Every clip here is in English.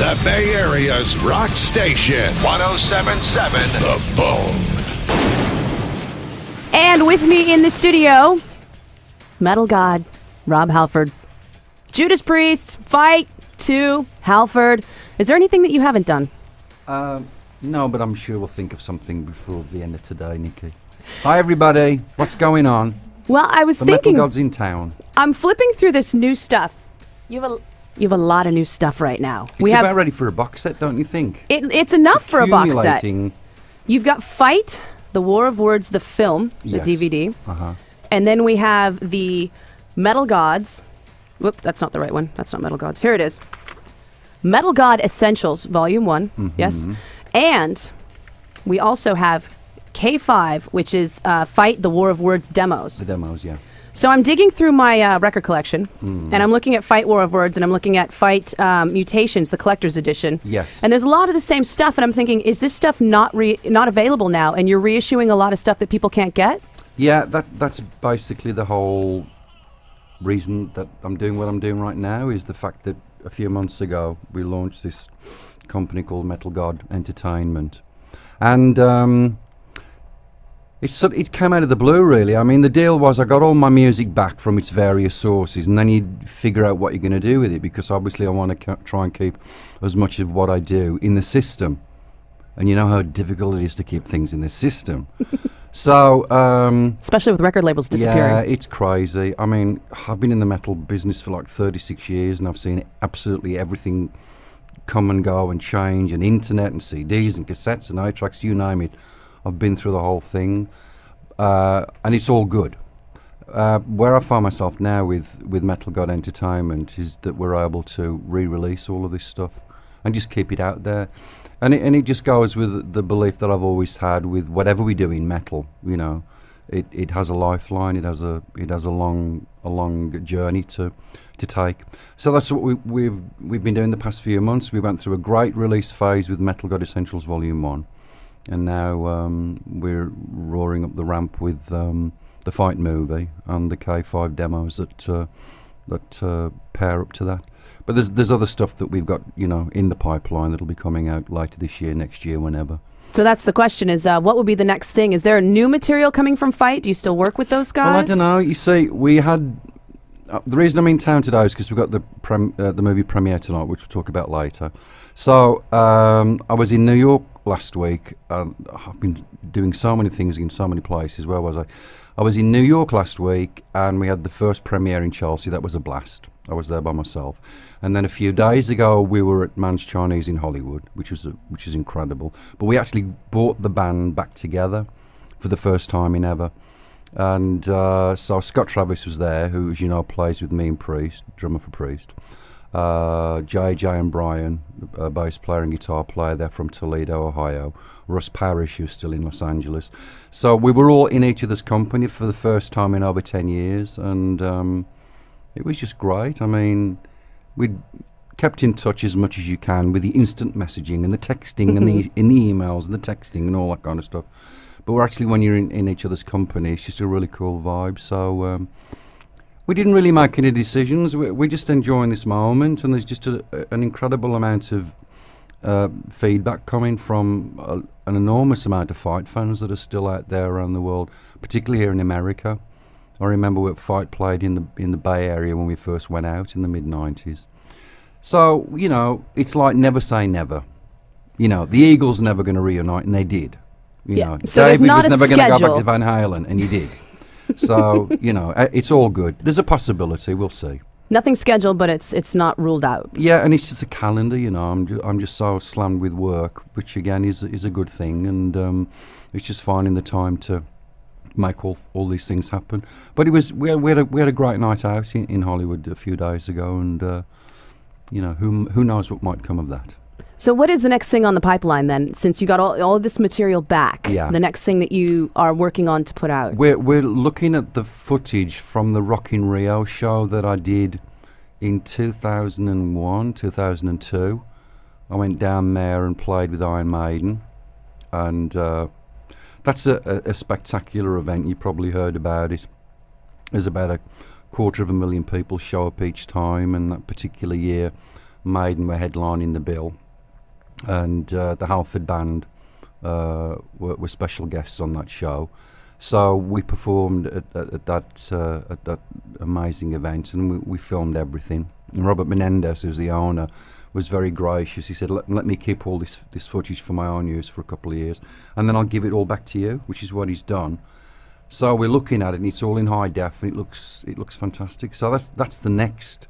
The Bay Area's rock station, 107.7 The Bone. And with me in the studio, metal god, Rob Halford. Judas Priest, Fight, 2, Halford. Is there anything that you haven't done? No, but I'm sure we'll think of something before the end of today, Nikki. Hi, everybody. What's going on? Well, I was thinking... The metal god's in town. I'm flipping through this new stuff. You have a lot of new stuff right now. It's about ready for a box set, don't you think? It's enough for a box set. Accumulating. You've got Fight, The War of Words, the film, the DVD. Uh-huh. And then we have the Metal Gods. Whoop, that's not the right one. That's not Metal Gods. Here it is. Metal God Essentials, Volume 1. Mm-hmm. Yes. And we also have K5, which is Fight, The War of Words demos. The demos, yeah. So I'm digging through my record collection, and I'm looking at Fight, War of Words, and I'm looking at Fight Mutations, the collector's edition. Yes. And there's a lot of the same stuff, and I'm thinking, is this stuff not available now, and you're reissuing a lot of stuff that people can't get? Yeah, that's basically the whole reason that I'm doing what I'm doing right now, is the fact that a few months ago we launched this company called Metal God Entertainment. And it came out of the blue, really. I mean, the deal was I got all my music back from its various sources, and then you figure out what you're going to do with it, because obviously I want to try and keep as much of what I do in the system. And you know how difficult it is to keep things in the system. So, especially with record labels disappearing. Yeah, it's crazy. I mean, I've been in the metal business for like 36 years, and I've seen absolutely everything come and go and change, and internet and CDs and cassettes and 8-tracks, you name it. I've been through the whole thing, and it's all good. Where I find myself now with Metal God Entertainment is that we're able to re-release all of this stuff and just keep it out there. And it just goes with the belief that I've always had with whatever we do in metal. You know, it has a lifeline. It has a long journey to take. So that's what we've been doing the past few months. We went through a great release phase with Metal God Essentials Volume 1, and now we're roaring up the ramp with the Fight movie and the K5 demos that pair up to that. But there's other stuff that we've got, in the pipeline that'll be coming out later this year, next year, whenever. So that's the question: is what would be the next thing? Is there new material coming from Fight? Do you still work with those guys? Well, I don't know. You see, we had the reason I'm in town today is because we've got the movie premiere tonight, which we'll talk about later. So I was in New York last week. I've been doing so many things in so many places. Where was I? I was in New York last week, and we had the first premiere in Chelsea. That was a blast. I was there by myself. And then a few days ago, we were at Man's Chinese in Hollywood, which is incredible. But we actually brought the band back together for the first time in ever. And so Scott Travis was there, who, as you know, plays with me and Priest, drummer for Priest. JJ and Brian, bass player and guitar player, they're from Toledo, Ohio. Russ Parrish, who's still in Los Angeles. So we were all in each other's company for the first time in over 10 years, and it was just great. I mean, we'd kept in touch as much as you can with the instant messaging and the texting and the emails and the texting and all that kind of stuff. But we're actually, when you're in each other's company, it's just a really cool vibe. So we didn't really make any decisions. We're just enjoying this moment, and there's just an incredible amount of feedback coming from an enormous amount of Fight fans that are still out there around the world, particularly here in America. I remember what Fight played in the Bay Area when we first went out in the mid-90s. So, it's like never say never. The Eagles are never going to reunite, and they did. So David was never going to go back to Van Halen, and he did. So, it's all good. There's a possibility. We'll see. Nothing scheduled, but it's not ruled out. Yeah, and it's just a calendar. I'm just so slammed with work, which again is a good thing, and it's just finding the time to make all these things happen. But we had a great night out in Hollywood a few days ago, and who knows what might come of that. So what is the next thing on the pipeline then? Since you got all of this material back, the next thing that you are working on to put out? We're looking at the footage from the Rock in Rio show that I did in 2001, 2002. I went down there and played with Iron Maiden, and that's a spectacular event. You probably heard about it. There's about 250,000 people show up each time, and that particular year Maiden were headlining the bill, and the Halford band were special guests on that show. So we performed at that amazing event, and we filmed everything. And Robert Menendez, who's the owner, was very gracious. He said, let me keep all this footage for my own use for a couple of years, and then I'll give it all back to you, which is what he's done. So we're looking at it, and it's all in high def, and it looks fantastic. So that's the next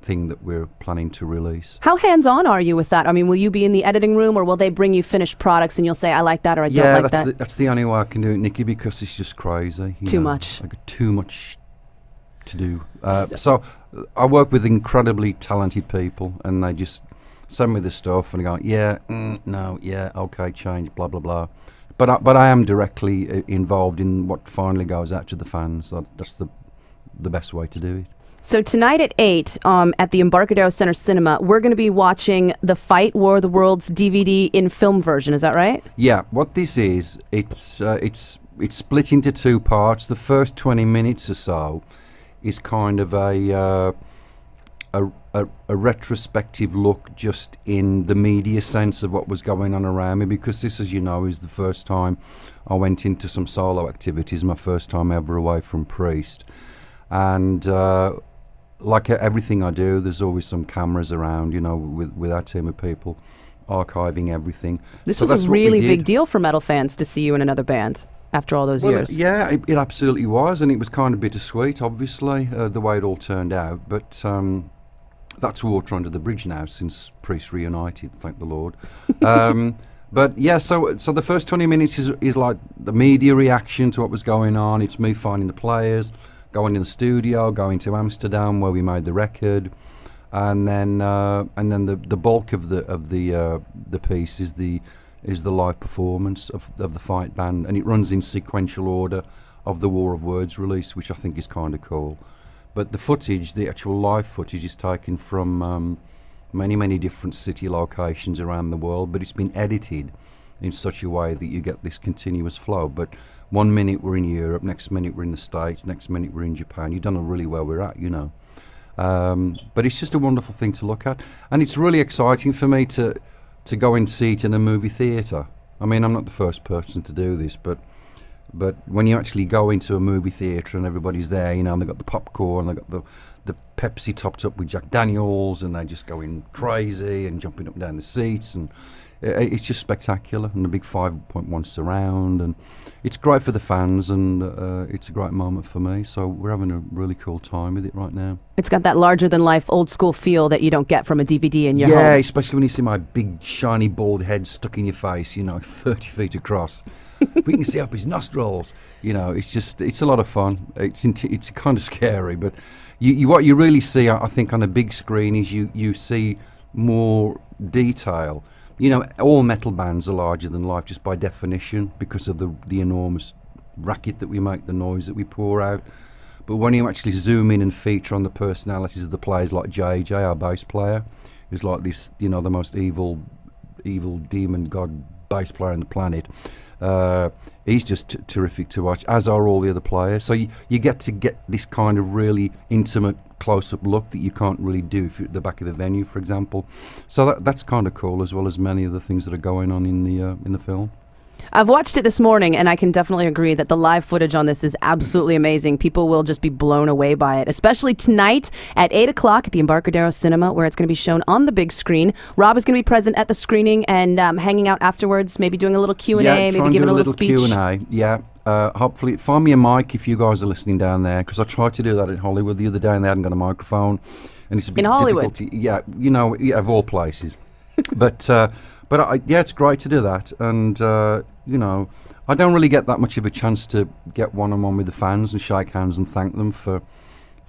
thing that we're planning to release. How hands-on are you with that? I mean, will you be in the editing room, or will they bring you finished products and you'll say, I like that, or I don't like that? Yeah, that's the only way I can do it, Nikki, because it's just crazy. Too much. I got too much to do. So I work with incredibly talented people, and they just send me the stuff, and I go, yeah, no, yeah, okay, change, blah, blah, blah. But I am directly involved in what finally goes out to the fans. That's the best way to do it. So tonight at 8 at the Embarcadero Center Cinema, we're going to be watching The Fight War of the Worlds DVD in film version. Is that right? Yeah. What this is, it's split into two parts. The first 20 minutes or so is kind of a retrospective look, just in the media sense of what was going on around me, because this, as you know, is the first time I went into some solo activities, my first time ever away from Priest. And like everything I do, there's always some cameras around, with our team of people archiving everything. This was a really big deal for metal fans to see you in another band after all those years. Yeah, it absolutely was, and it was kind of bittersweet, obviously, the way it all turned out. But that's water under the bridge now, since Priest reunited, thank the Lord. But yeah, so the first 20 minutes is like the media reaction to what was going on. It's me finding the players, going in the studio, going to Amsterdam where we made the record, and then the bulk of the piece is the live performance of the Fight band, and it runs in sequential order of the War of Words release, which I think is kind of cool. But the footage, the actual live footage, is taken from many different city locations around the world, but it's been edited in such a way that you get this continuous flow. But 1 minute we're in Europe, next minute we're in the States, next minute we're in Japan. You don't know really where we're at, But it's just a wonderful thing to look at, and it's really exciting for me to go and see it in a movie theatre. I mean, I'm not the first person to do this, but when you actually go into a movie theatre and everybody's there, and they've got the popcorn, they've got the Pepsi topped up with Jack Daniels, and they're just going crazy and jumping up and down the seats, and it's just spectacular, and the big 5.1 surround, and it's great for the fans, and it's a great moment for me. So we're having a really cool time with it right now. It's got that larger-than-life, old-school feel that you don't get from a DVD in your home. Yeah, especially when you see my big, shiny, bald head stuck in your face, 30 feet across. We can see up his nostrils. It's a lot of fun. It's kind of scary, but what you really see, I think, on a big screen is you see more detail. All metal bands are larger than life just by definition, because of the enormous racket that we make, the noise that we pour out. But when you actually zoom in and feature on the personalities of the players, like JJ, our bass player, who's like this, the most evil demon god bass player on the planet, he's just terrific to watch, as are all the other players. So you get to get this kind of really intimate close-up look that you can't really do if you're at the back of the venue, for example. So that's kind of cool, as well as many of the things that are going on in the film. I've watched it this morning, and I can definitely agree that the live footage on this is absolutely amazing. People will just be blown away by it, especially tonight at 8 o'clock at the Embarcadero Cinema, where it's going to be shown on the big screen. Rob is going to be present at the screening and hanging out afterwards, maybe doing a little Q&A, maybe giving a little speech. Q&A, yeah. Hopefully, find me a mic if you guys are listening down there, because I tried to do that in Hollywood the other day, and they hadn't got a microphone, and it's a bit difficult. Yeah, of all places. But it's great to do that, and I don't really get that much of a chance to get one-on-one with the fans and shake hands and thank them for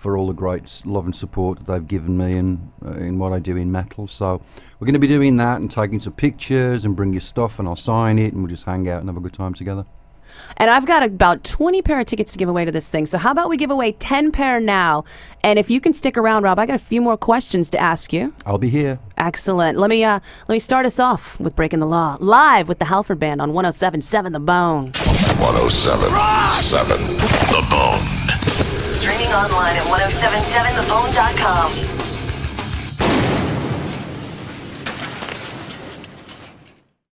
all the great love and support that they've given me in what I do in metal. So we're going to be doing that and taking some pictures, and bring your stuff and I'll sign it, and we'll just hang out and have a good time together. And I've got about 20 pair of tickets to give away to this thing. So how about we give away 10 pair now? And if you can stick around, Rob, I got a few more questions to ask you. I'll be here. Excellent. Let me start us off with Breaking the Law, live with the Halford Band on 107.7 The Bone. 107.7 The Bone. Streaming online at 1077thebone.com.